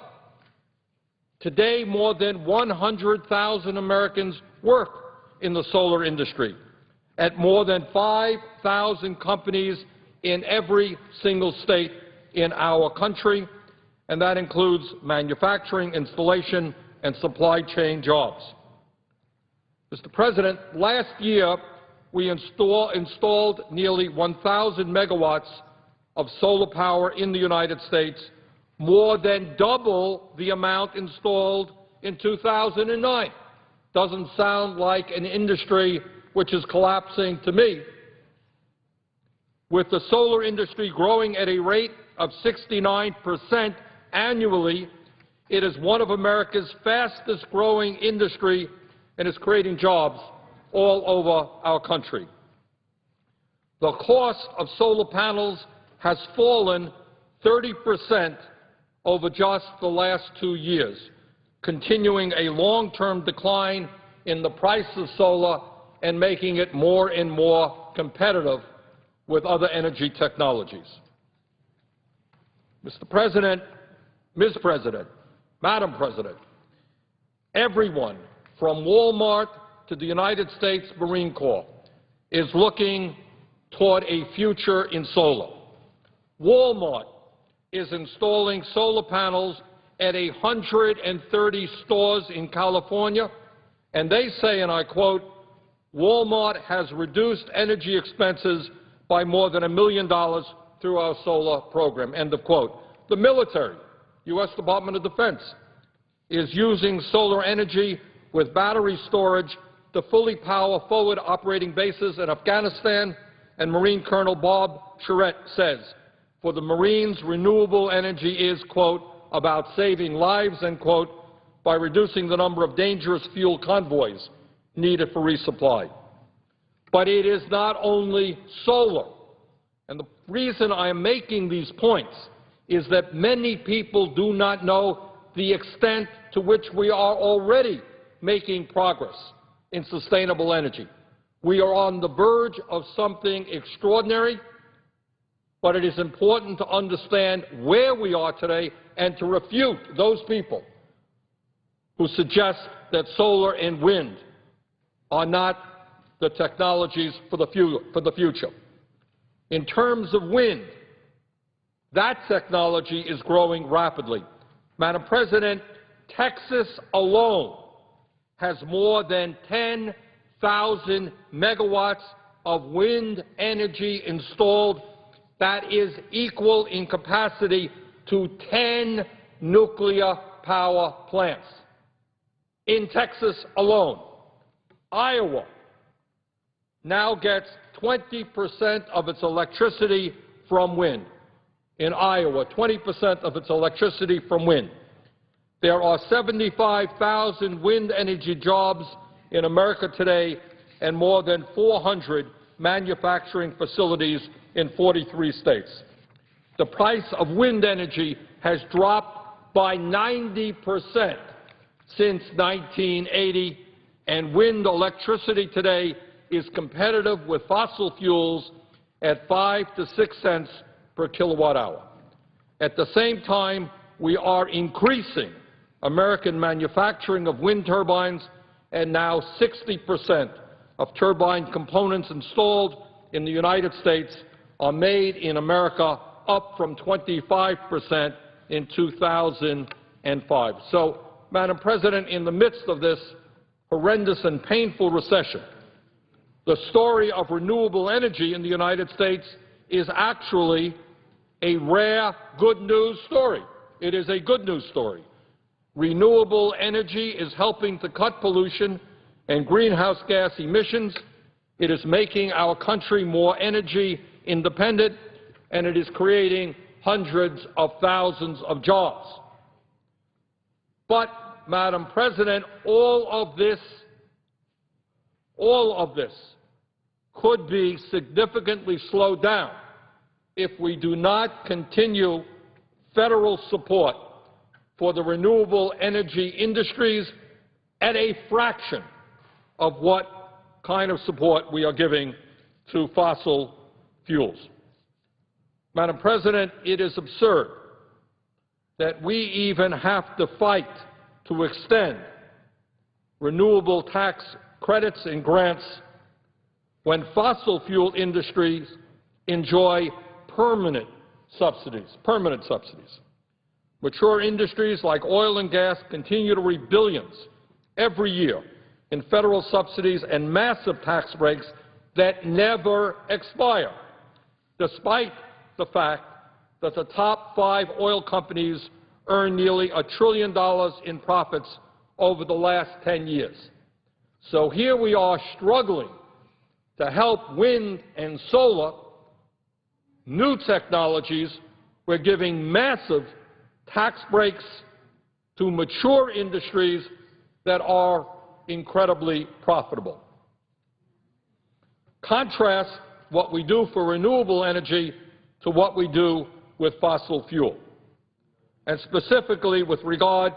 Today, more than 100,000 Americans work in the solar industry at more than 5,000 companies in every single state in our country, and that includes manufacturing, installation, and supply chain jobs. Mr. President, last year we installed nearly 1,000 megawatts of solar power in the United States, more than double the amount installed in 2009. Doesn't sound like an industry which is collapsing to me. With the solar industry growing at a rate of 69% annually, It is one of America's fastest-growing industry and is creating jobs all over our country. The cost of solar panels has fallen 30% over just the last 2 years, continuing a long-term decline in the price of solar and making it more and more competitive with other energy technologies. Mr. President, Ms. President, Madam President, everyone from Walmart to the United States Marine Corps is looking toward a future in solar. Walmart is installing solar panels at 130 stores in California, and they say, and I quote, Walmart has reduced energy expenses by more than $1 million through our solar program, end of quote. The military, U.S. Department of Defense, is using solar energy with battery storage to fully power forward operating bases in Afghanistan, and Marine Colonel Bob Charette says, for the Marines, renewable energy is, quote, about saving lives, end quote, by reducing the number of dangerous fuel convoys needed for resupply. But it is not only solar. And the reason I am making these points is that many people do not know the extent to which we are already making progress in sustainable energy. We are on the verge of something extraordinary, but it is important to understand where we are today and to refute those people who suggest that solar and wind are not the technologies for the future. In terms of wind, that technology is growing rapidly. Madam President, Texas alone has more than 10,000 megawatts of wind energy installed. That is equal in capacity to 10 nuclear power plants. In Texas alone, Iowa now gets 20% of its electricity from wind. In Iowa, 20% of its electricity from wind. There are 75,000 wind energy jobs in America today and more than 400 manufacturing facilities in 43 states. The price of wind energy has dropped by 90% since 1980, and wind electricity today is competitive with fossil fuels at 5 to 6 cents per kilowatt hour. At the same time, we are increasing American manufacturing of wind turbines, and now 60% of turbine components installed in the United States are made in America, up from 25% in 2005. So, Madam President, in the midst of this horrendous and painful recession, the story of renewable energy in the United States is actually a rare good news story. It is a good news story. Renewable energy is helping to cut pollution and greenhouse gas emissions. It is making our country more energy independent, and it is creating hundreds of thousands of jobs. But, Madam President, all of this could be significantly slowed down if we do not continue federal support for the renewable energy industries at a fraction of what kind of support we are giving to fossil fuels. Madam President, it is absurd that we even have to fight to extend renewable tax credits and grants when fossil fuel industries enjoy permanent subsidies. Mature industries like oil and gas continue to reap billions every year in federal subsidies and massive tax breaks that never expire, despite the fact that the top 5 oil companies earned nearly $1 trillion in profits over the last 10 years. So here we are struggling to help wind and solar, new technologies. We're giving massive tax breaks to mature industries that are incredibly profitable. Contrast what we do for renewable energy to what we do with fossil fuel, and specifically with regard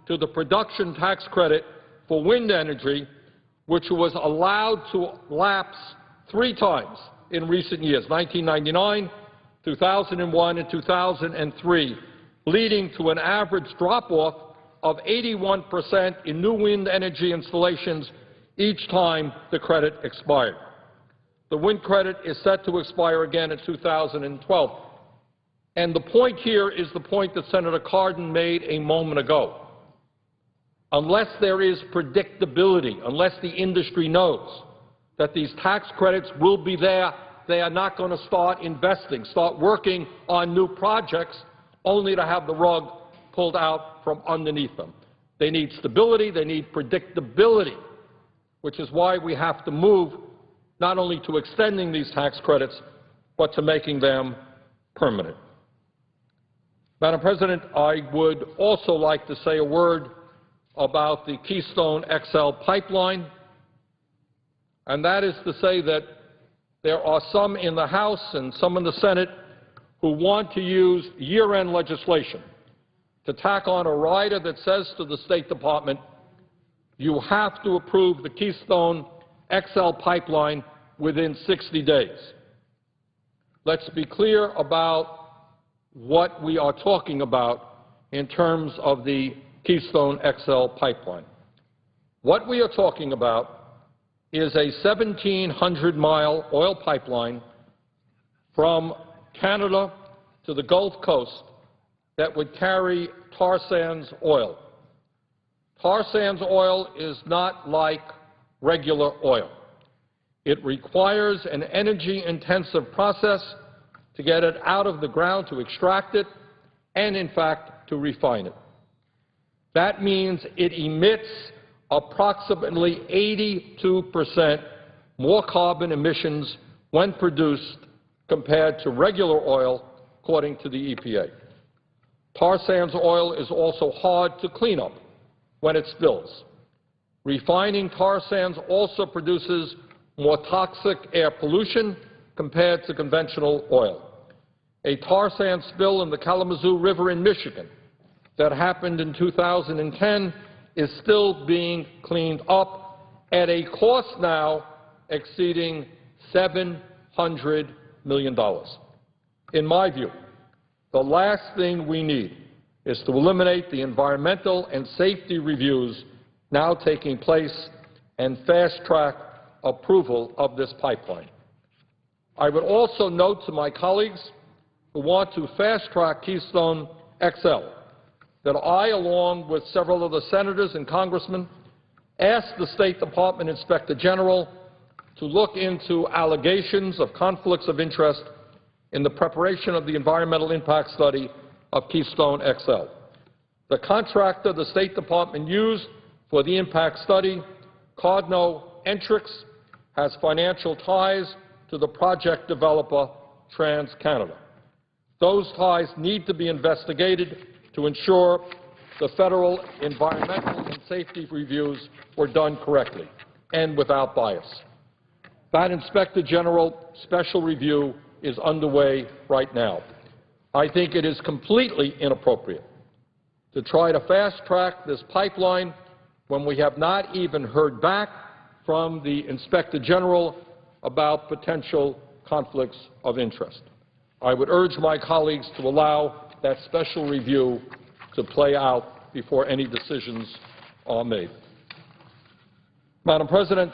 to the production tax credit for wind energy, which was allowed to lapse 3 times in recent years, 1999, 2001, and 2003, leading to an average drop-off of 81% in new wind energy installations each time the credit expired. The wind credit is set to expire again in 2012. And the point here is the point that Senator Cardin made a moment ago. Unless there is predictability, unless the industry knows that these tax credits will be there, they are not going to start investing, start working on new projects, only to have the rug pulled out from underneath them. They need stability, they need predictability, which is why we have to move not only to extending these tax credits, but to making them permanent. Madam President, I would also like to say a word about the Keystone XL pipeline, and that is to say that there are some in the House and some in the Senate who want to use year-end legislation to tack on a rider that says to the State Department, you have to approve the Keystone XL pipeline within 60 days. Let's be clear about what we are talking about in terms of the Keystone XL pipeline. What we are talking about is a 1,700-mile oil pipeline from Canada to the Gulf Coast that would carry tar sands oil. Tar sands oil is not like regular oil. It requires an energy-intensive process to get it out of the ground, to extract it, and, in fact, to refine it. That means it emits approximately 82% more carbon emissions when produced compared to regular oil, according to the EPA. Tar sands oil is also hard to clean up when it spills. Refining tar sands also produces more toxic air pollution compared to conventional oil. A tar sand spill in the Kalamazoo River in Michigan that happened in 2010 is still being cleaned up at a cost now exceeding $700 million. In my view, the last thing we need is to eliminate the environmental and safety reviews now taking place and fast-track approval of this pipeline. I would also note to my colleagues who want to fast-track Keystone XL that I, along with several of the senators and congressmen, asked the State Department Inspector General to look into allegations of conflicts of interest in the preparation of the environmental impact study of Keystone XL. The contractor the State Department used for the impact study, Cardno Entrix, has financial ties to the project developer, TransCanada. Those ties need to be investigated to ensure the federal environmental and safety reviews were done correctly and without bias. That Inspector General special review is underway right now. I think it is completely inappropriate to try to fast-track this pipeline when we have not even heard back from the Inspector General about potential conflicts of interest. I would urge my colleagues to allow that special review to play out before any decisions are made. Madam President,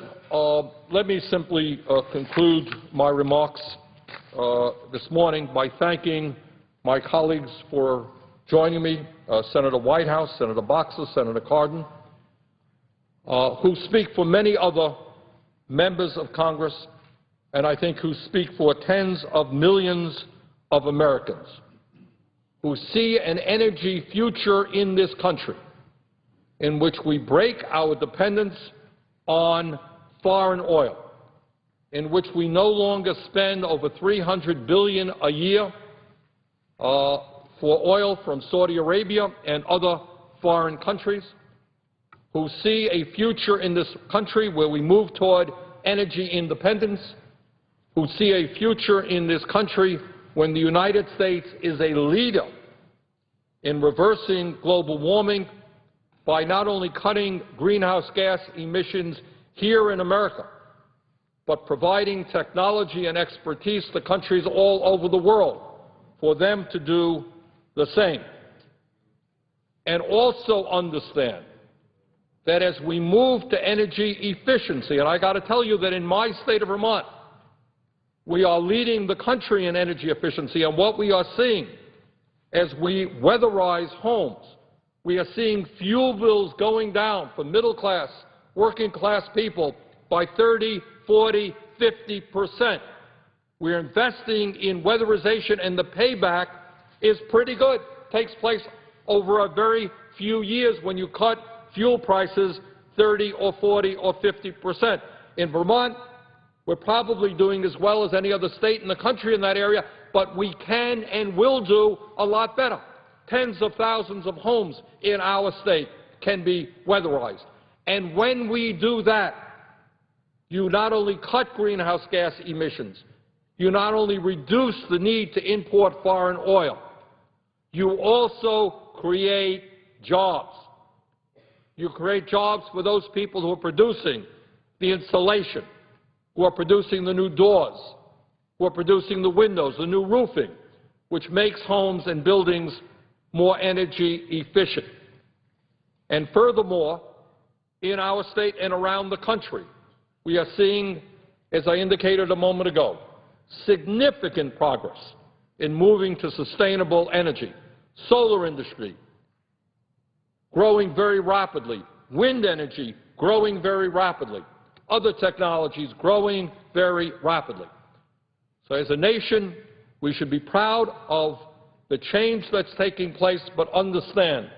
let me simply conclude my remarks this morning by thanking my colleagues for joining me, Senator Whitehouse, Senator Boxer, Senator Cardin, who speak for many other members of Congress, and I think who speak for tens of millions of Americans who see an energy future in this country in which we break our dependence on foreign oil, in which we no longer spend over $300 billion a year for oil from Saudi Arabia and other foreign countries, who see a future in this country where we move toward energy independence, who see a future in this country when the United States is a leader in reversing global warming by not only cutting greenhouse gas emissions here in America, but providing technology and expertise to countries all over the world for them to do the same. And also understand that as we move to energy efficiency, and I got to tell you that in my state of Vermont, we are leading the country in energy efficiency, and what we are seeing as we weatherize homes, we are seeing fuel bills going down for middle-class, working-class people by 30, 40, 50%. We're investing in weatherization, and the payback is pretty good. It takes place over a very few years when you cut fuel prices 30 or 40 or 50%. In Vermont, we're probably doing as well as any other state in the country in that area, but we can and will do a lot better. Tens of thousands of homes in our state can be weatherized. And when we do that, you not only cut greenhouse gas emissions, you not only reduce the need to import foreign oil, you also create jobs. You create jobs for those people who are producing the insulation, who are producing the new doors, who are producing the windows, the new roofing, which makes homes and buildings more energy efficient. And furthermore, in our state and around the country, we are seeing, as I indicated a moment ago, significant progress in moving to sustainable energy. Solar industry growing very rapidly, wind energy growing very rapidly, other technologies growing very rapidly. So as a nation, we should be proud of the change that's taking place, but understand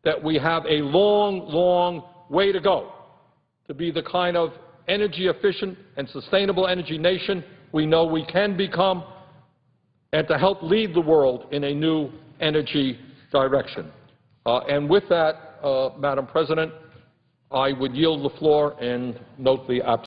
that we have a long, long way to go to be the kind of energy efficient and sustainable energy nation we know we can become, and to help lead the world in a new energy direction. And with that, Madam President, I would yield the floor and note the absence.